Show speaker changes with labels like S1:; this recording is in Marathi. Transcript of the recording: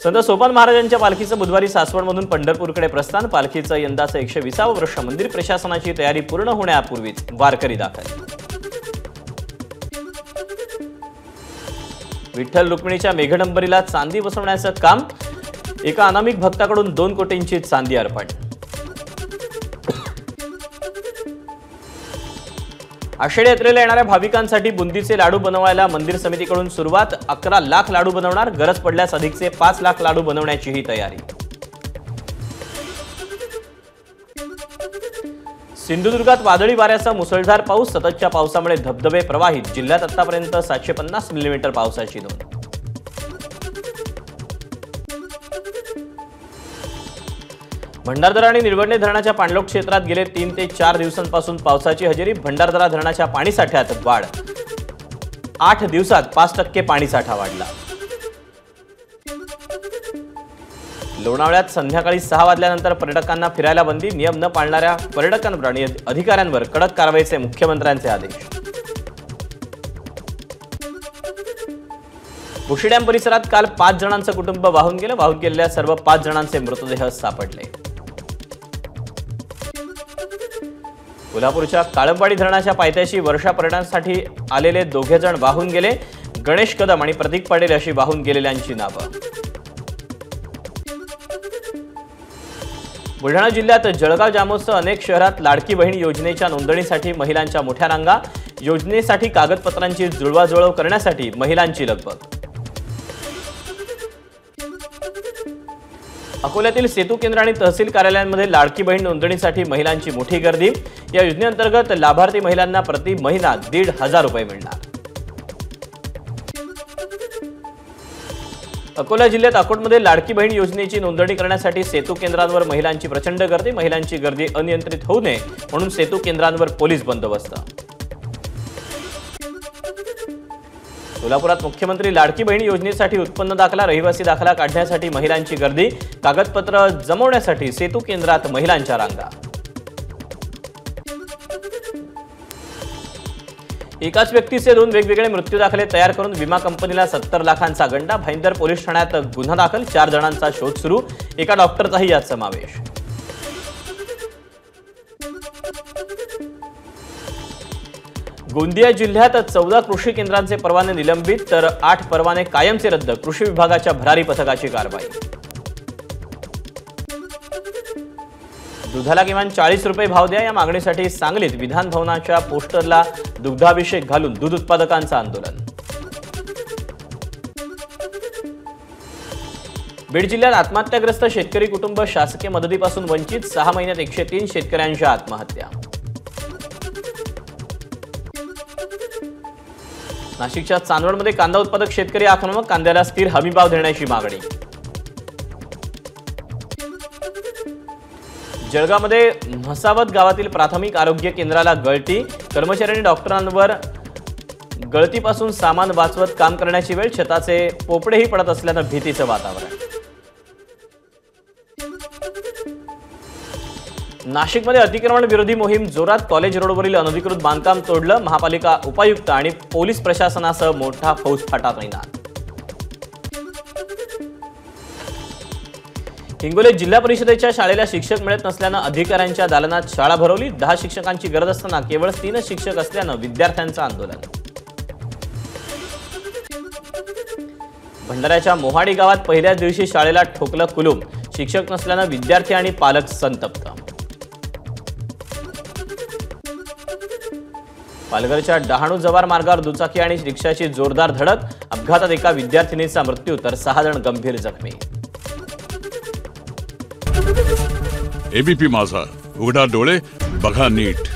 S1: संत सोपान महाराजांच्या पालखीचं बुधवारी सासवडमधून पंढरपूरकडे प्रस्थान। पालखीचं यंदाचं 120वं वर्ष। मंदिर प्रशासनाची तयारी पूर्ण होण्यापूर्वीच वारकरी दाखल। विठ्ठल रुक्मिणीच्या मेघडंबरीला चांदी बसवण्याचं काम। एका अनामिक भक्ताकडून 2 कोटींची चांदी अर्पण। आषाढी यात्रेला येणाऱ्या भाविकांसाठी बुंदीचे लाडू बनवायला मंदिर समितीकडून सुरुवात। 11 लाख लाडू बनवणार। गरज पडल्यास अधिकचे 5 लाख लाडू बनवण्याचीही तयारी। सिंधुदुर्गात वादळी वाऱ्याचा मुसळधार पाऊस। सततच्या पावसामुळे धबधबे प्रवाहित। जिल्ह्यात आतापर्यंत 750 मिलीमीटर पावसाची नोंद। भंडारदरा आणि निळवंडे धरणाच्या पाणलोट क्षेत्रात गेले 3 ते 4 दिवसांपासून पावसाची हजेरी। भंडारदरा धरणाच्या पाणीसाठ्यात वाढ। 8 दिवसात 5% पाणीसाठा वाढला। लोणावळ्यात संध्याकाळी 6 वाजल्यानंतर पर्यटकांना फिरायला बंदी। नियम न पाळणाऱ्या पर्यटकांवर आणि अधिकाऱ्यांवर कडक कारवाईचे मुख्यमंत्र्यांचे आदेश। उशी डॅम परिसरात काल 5 जणांचं कुटुंब वाहून गेलं। वाहून गेलेल्या सर्व 5 जणांचे मृतदेह सापडले। कोल्हापूरच्या काळंबवाडी धरणाच्या पायथ्याशी वर्षा पर्यटनासाठी आलेले 2 जण वाहून गेले। गणेश कदम आणि प्रतीक पाटील अशी वाहून गेलेल्यांची नावं। बुलढाणा जिल्ह्यात जळगाव जामोदसह अनेक शहरात लाडकी बहीण योजनेच्या नोंदणीसाठी महिलांच्या मोठ्या रांगा। योजनेसाठी कागदपत्रांची जुळवाजुळव करण्यासाठी महिलांची लगबग। अकोल्यातील सेतू केंद्र आणि तहसील कार्यालयांमध्ये लाडकी बहीण नोंदणीसाठी महिलांची मोठी गर्दी। या योजनेअंतर्गत लाभार्थी महिलांना प्रति महिना 1,500 रुपये मिळणार। अकोला जिल्ह्यात अकोटमध्ये लाडकी बहीण योजनेची नोंदणी करण्यासाठी सेतू केंद्रांवर महिलांची प्रचंड गर्दी। महिलांची गर्दी अनियंत्रित होऊ नये म्हणून सेतू केंद्रांवर पोलीस बंदोबस्त। सोलापुरात मुख्यमंत्री लाडकी बहीण योजनेसाठी उत्पन्न दाखला, रहिवासी दाखला काढण्यासाठी महिलांची गर्दी। कागदपत्र जमवण्यासाठी सेतू केंद्रात महिलांच्या रांगा। एकाच व्यक्तीचे 2 वेगवेगळे मृत्यू दाखले तयार करून विमा कंपनीला 70 लाखांचा गंडा। भाईंदर पोलीस ठाण्यात गुन्हा दाखल। 4 जणांचा शोध सुरू। एका डॉक्टरचाही यात समावेश। गोंदिया जिल्ह्यात 14 कृषी केंद्रांचे परवाने निलंबित तर 8 परवाने कायमचे रद्द। कृषी विभागाच्या भरारी पथकाची कारवाई। दुधाला किमान 40 रुपये भाव द्या या मागणीसाठी सांगलीत विधान भवनाच्या पोस्टरला दुग्धाभिषेक घालून दूध उत्पादकांचं आंदोलन। बीड जिल्ह्यात आत्महत्याग्रस्त शेतकरी कुटुंब शासकीय मदतीपासून वंचित। 6 महिन्यात 103 शेतकऱ्यांच्या आत्महत्या। नाशिकच्या चांदवडमध्ये कांदा उत्पादक शेतकरी आक्रमक। कांद्याला स्थिर हमीभाव देण्याची मागणी। जळगावमध्ये म्हसावत गावातील प्राथमिक आरोग्य केंद्राला गळती। कर्मचाऱ्यांनी डॉक्टरांवर गळतीपासून सामान वाचवत काम करण्याची वेळ। छताचे पोपडेही पडत असल्यानं भीतीचं वातावरण। नाशिकमध्ये अतिक्रमण विरोधी मोहीम जोरात। कॉलेज रोडवरील अनधिकृत बांधकाम तोडलं। महापालिका उपायुक्त आणि पोलीस प्रशासनासह मोठा फौजफाटा तैनात। हिंगोलीत जिल्हा परिषदेच्या शाळेला शिक्षक मिळत नसल्यानं अधिकाऱ्यांच्या दालनात शाळा भरवली। 10 शिक्षकांची गरज असताना केवळ 3 शिक्षक असल्यानं विद्यार्थ्यांचं आंदोलन। भंडाऱ्याच्या मोहाडी गावात पहिल्याच दिवशी शाळेला ठोकलं कुलूप। शिक्षक नसल्यानं विद्यार्थी आणि पालक संतप्त। पालघरच्या डहाणू जव्हार मार्गावर दुचाकी आणि रिक्षाची जोरदार धडक। अपघातात एका विद्यार्थिनीचा मृत्यू तर 6 जण गंभीर जखमी।
S2: एबीपी माझा, उघडा डोळे बघा नीट।